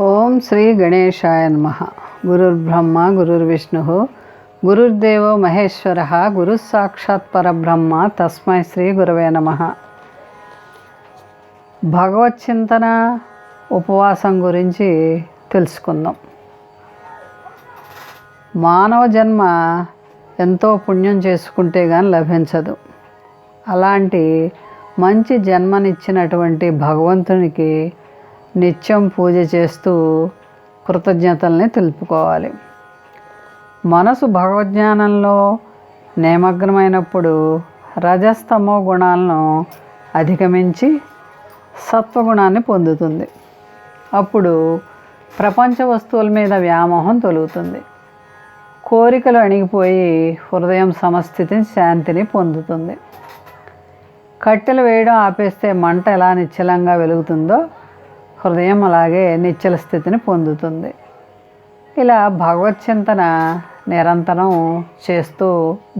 ఓం శ్రీ గణేశాయ నమః. గురుర్బ్రహ్మ గురుర్విష్ణు గురుర్దేవో మహేశ్వర గురు సాక్షాత్ పరబ్రహ్మ తస్మై శ్రీ గురవే నమః. భగవత్ చింతన ఉపవాసం గురించి తెలుసుకుందాం. మానవ జన్మ ఎంతో పుణ్యం చేసుకుంటే కానీ లభించదు. అలాంటి మంచి జన్మనిచ్చినటువంటి భగవంతునికి నిత్యం పూజ చేస్తూ కృతజ్ఞతల్ని తెలుపుకోవాలి. మనసు భగవజ్ఞానంలో నిమగ్నమైనప్పుడు రజస్తమో గుణాలను అధిగమించి సత్వగుణాన్ని పొందుతుంది. అప్పుడు ప్రపంచ వస్తువుల మీద వ్యామోహం తొలుగుతుంది. కోరికలు అణిగిపోయి హృదయం సమస్థితిని శాంతిని పొందుతుంది. కట్టెలు వేయడం ఆపేస్తే మంట ఎలా నిశ్చలంగా వెలుగుతుందో హృదయం అలాగే నిశ్చల స్థితిని పొందుతుంది. ఇలా భగవత్ చింతన నిరంతరం చేస్తూ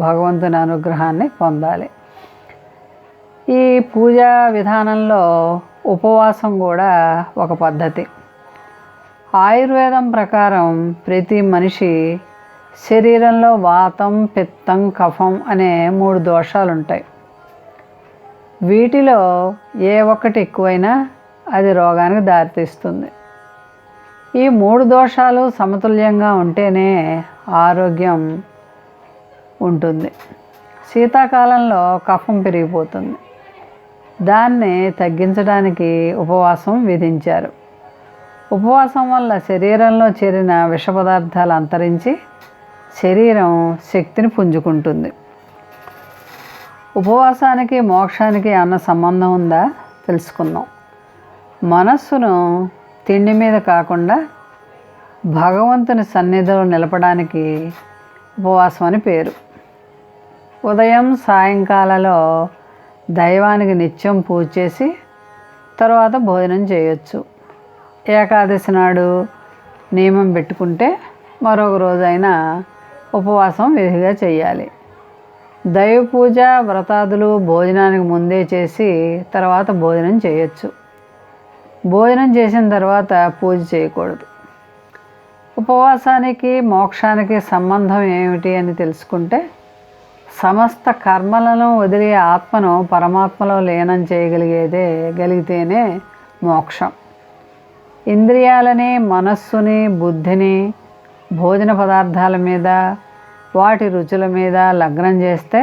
భగవంతుని అనుగ్రహాన్ని పొందాలి. ఈ పూజా విధానంలో ఉపవాసం కూడా ఒక పద్ధతి. ఆయుర్వేదం ప్రకారం ప్రతి మనిషి శరీరంలో వాతం, పిత్తం, కఫం అనే 3 దోషాలు ఉంటాయి. వీటిలో ఏ ఒక్కటి ఎక్కువైనా అది రోగానికి దారితీస్తుంది. ఈ 3 దోషాలు సమతుల్యంగా ఉంటేనే ఆరోగ్యం ఉంటుంది. శీతాకాలంలో కఫం పెరిగిపోతుంది. దాన్ని తగ్గించడానికి ఉపవాసం విధించారు. ఉపవాసం వల్ల శరీరంలో చేరిన విష పదార్థాలు అంతరించి శరీరం శక్తిని పుంజుకుంటుంది. ఉపవాసానికి మోక్షానికి ఏమన్నా సంబంధం ఉందా తెలుసుకుందాం. మనస్సును తిండి మీద కాకుండా భగవంతుని సన్నిధిలో నిలపడానికి ఉపవాసం అని పేరు. ఉదయం సాయంకాలలో దైవానికి నిత్యం పూజ చేసి తర్వాత భోజనం చేయొచ్చు. ఏకాదశి నాడు నియమం పెట్టుకుంటే మరొక రోజైనా ఉపవాసం విధిగా చేయాలి. దైవ పూజ వ్రతాదులు భోజనానికి ముందే చేసి తర్వాత భోజనం చేయొచ్చు. భోజనం చేసిన తర్వాత పూజ చేయకూడదు. ఉపవాసానికి మోక్షానికి సంబంధం ఏమిటి అని తెలుసుకుంటే సమస్త కర్మలను వదిలి ఆత్మను పరమాత్మలో లీనం చేయగలిగితేనే మోక్షం. ఇంద్రియాలని, మనస్సుని, బుద్ధిని భోజన పదార్థాల మీద, వాటి రుచుల మీద లగ్నం చేస్తే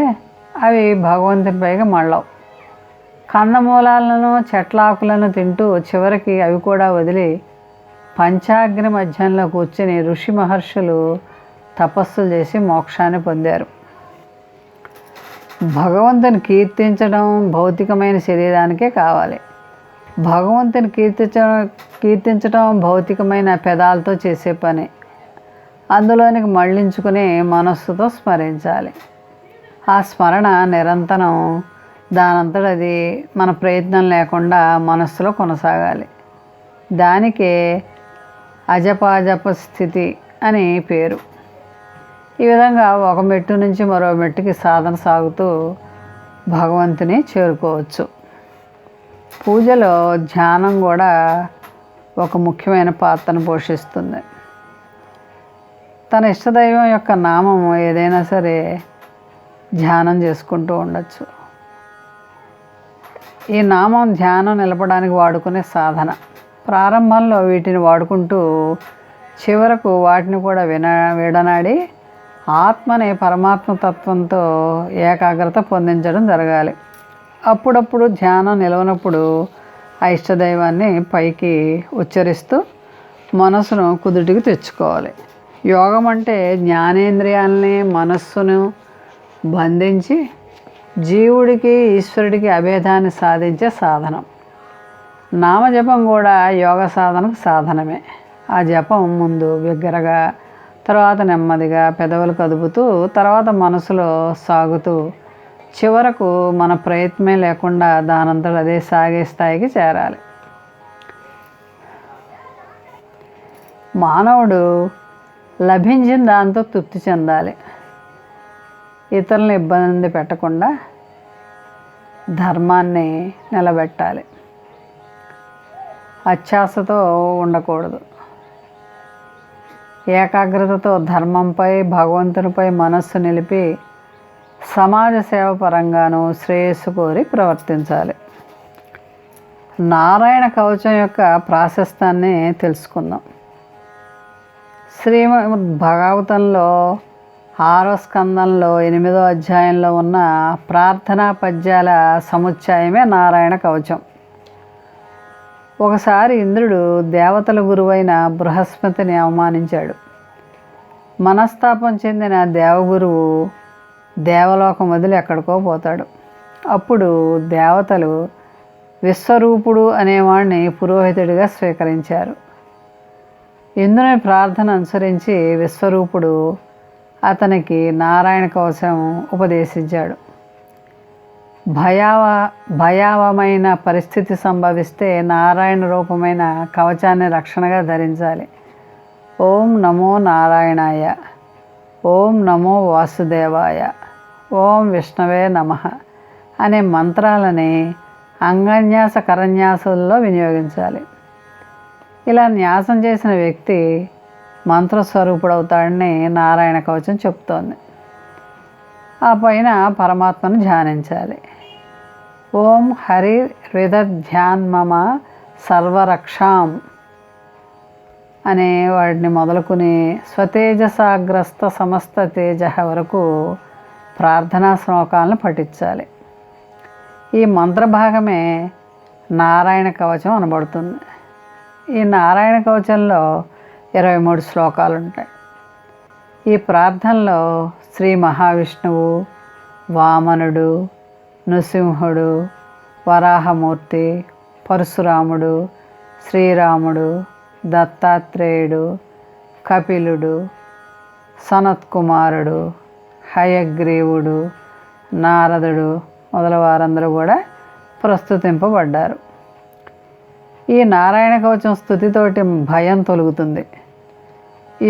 అవి భగవంతునిపైకి మళ్ళవు. కందమూలాలను, చెట్లాకులను తింటూ చివరికి అవి కూడా వదిలి పంచాగ్ని మధ్యంలో కూర్చుని ఋషి మహర్షులు తపస్సులు చేసి మోక్షాన్ని పొందారు. భగవంతుని కీర్తించడం భౌతికమైన శరీరానికే కావాలి. భగవంతుని కీర్తించడం భౌతికమైన పెదాలతో చేసే పని. అందులోనికి మళ్ళించుకుని మనస్సుతో స్మరించాలి. ఆ స్మరణ నిరంతరం దానంతట అది మన ప్రయత్నం లేకుండా మనస్సులో కొనసాగాలి. దానికే అజపాజప స్థితి అని పేరు. ఈ విధంగా ఒక మెట్టు నుంచి మరో మెట్టుకి సాధన సాగుతూ భగవంతుని చేరుకోవచ్చు. పూజలో ధ్యానం కూడా ఒక ముఖ్యమైన పాత్రను పోషిస్తుంది. తన ఇష్టదైవం యొక్క నామం ఏదైనా సరే ధ్యానం చేసుకుంటూ ఉండొచ్చు. ఈ నామం ధ్యానం నిలపడానికి వాడుకునే సాధన. ప్రారంభంలో వీటిని వాడుకుంటూ చివరకు వాటిని కూడా విడనాడి ఆత్మని పరమాత్మ తత్వంతో ఏకాగ్రత పొందించడం జరగాలి. అప్పుడప్పుడు ధ్యానం నిలవనప్పుడు ఆ ఇష్టదైవాన్ని పైకి ఉచ్చరిస్తూ మనసును కుదుటికి తెచ్చుకోవాలి. యోగం అంటే జ్ఞానేంద్రియాలని, మనస్సును బంధించి జీవుడికి ఈశ్వరుడికి అభేదాన్ని సాధించే సాధనం. నామజపం కూడా యోగ సాధనకు సాధనమే. ఆ జపం ముందు బిగ్గరగా, తర్వాత నెమ్మదిగా పెదవులు కదుపుతూ, తర్వాత మనసులో సాగుతూ చివరకు మన ప్రయత్నమే లేకుండా దానంతట అదే సాగే స్థాయికి చేరాలి. మానవుడు లభించిన దాంతో తృప్తి చెందాలి. ఇతరులను ఇబ్బంది పెట్టకుండా ధర్మాన్ని నిలబెట్టాలి. అత్యాశతో ఉండకూడదు. ఏకాగ్రతతో ధర్మంపై, భగవంతునిపై మనస్సు నిలిపి సమాజ సేవ పరంగాను శ్రేయస్సు కోరి ప్రవర్తించాలి. నారాయణ కవచం యొక్క ప్రాశస్త్యాన్ని తెలుసుకుందాం. శ్రీమద్ భాగవతంలో 6వ స్కందంలో 8వ అధ్యాయంలో ఉన్న ప్రార్థనా పద్యాల సముచ్చయమే నారాయణ కవచం. ఒకసారి ఇంద్రుడు దేవతల గురువైన బృహస్పతిని అవమానించాడు. మనస్తాపం చెందిన దేవగురువు దేవలోకం వదిలి ఎక్కడికో పోతాడు. అప్పుడు దేవతలు విశ్వరూపుడు అనేవాడిని పురోహితుడిగా స్వీకరించారు. ఇంద్రుని ప్రార్థన అనుసరించి విశ్వరూపుడు అతనికి నారాయణ కవచం ఉపదేశించాడు. భయావమైన పరిస్థితి సంభవిస్తే నారాయణ రూపమైన కవచాన్ని రక్షణగా ధరించాలి. ఓం నమో నారాయణాయ, ఓం నమో వాసుదేవాయ, ఓం విష్ణవే నమః అనే మంత్రాలని అంగన్యాస కరన్యాసాల్లో వినియోగించాలి. ఇలా న్యాసం చేసిన వ్యక్తి మంత్రస్వరూపుడవుతాడని నారాయణ కవచం చెప్తోంది. ఆ పైన పరమాత్మను ధ్యానించాలి. ఓం హరి హృదధ్యాన్మమ సర్వరక్షాం అనే వాడిని మొదలుకుని స్వతేజసాగ్రస్త సమస్త తేజ వరకు ప్రార్థనా శ్లోకాలను పఠించాలి. ఈ మంత్రభాగమే నారాయణ కవచం అనబడుతుంది. ఈ నారాయణ కవచంలో 23 శ్లోకాలు ఉంటాయి. ఈ ప్రార్థనలో శ్రీ మహావిష్ణువు, వామనుడు, నృసింహుడు, వరాహమూర్తి, పరశురాముడు, శ్రీరాముడు, దత్తాత్రేయుడు, కపిలుడు, సనత్కుమారుడు, హయగ్రీవుడు, నారదుడు మొదలు వారందరూ కూడా ప్రస్తుతింపబడ్డారు. ఈ నారాయణ కవచం స్తుతితోటి భయం తొలుగుతుంది.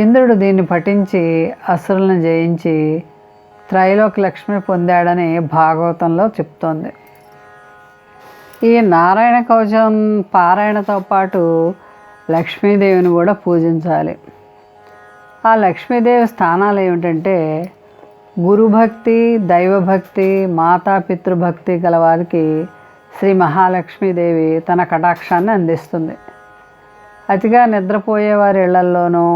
ఇంద్రుడు దీన్ని పఠించి అసురులను జయించి త్రైలోక లక్ష్మి పొందాడని భాగవతంలో చెప్తోంది. ఈ నారాయణ కవచం పారాయణతో పాటు లక్ష్మీదేవిని కూడా పూజించాలి. ఆ లక్ష్మీదేవి స్థానాలు ఏమిటంటే గురుభక్తి, దైవభక్తి, మాతాపితృభక్తి గలవారికి శ్రీ మహాలక్ష్మీదేవి తన కటాక్షాన్ని అందిస్తుంది. అతిగా నిద్రపోయే వారి ఇళ్లల్లోనూ,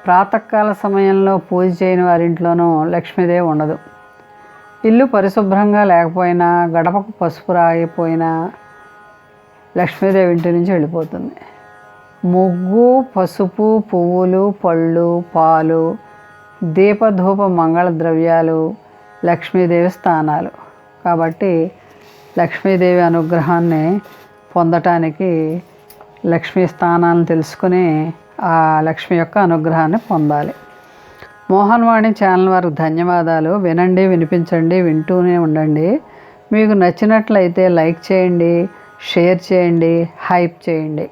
ప్రాతకాల సమయంలో పూజ చేయని వారింట్లోనూ లక్ష్మీదేవి ఉండదు. ఇల్లు పరిశుభ్రంగా లేకపోయినా, గడపకు పసుపు రాయిపోయినా లక్ష్మీదేవి ఇంటి నుంచి వెళ్ళిపోతుంది. ముగ్గు, పసుపు, పువ్వులు, పళ్ళు, పాలు, దీపధూప మంగళ ద్రవ్యాలు లక్ష్మీదేవి స్థానాలు. కాబట్టి లక్ష్మీదేవి అనుగ్రహాన్ని పొందటానికి లక్ష్మీ స్థానాలను తెలుసుకుని ఆ లక్ష్మి యొక్క అనుగ్రహాన్ని పొందాలి. మోహన్వాణి ఛానల్ వారికి ధన్యవాదాలు. వినండి, వినిపించండి, వింటూనే ఉండండి. మీకు నచ్చినట్లయితే లైక్ చేయండి, షేర్ చేయండి, హైప్ చేయండి.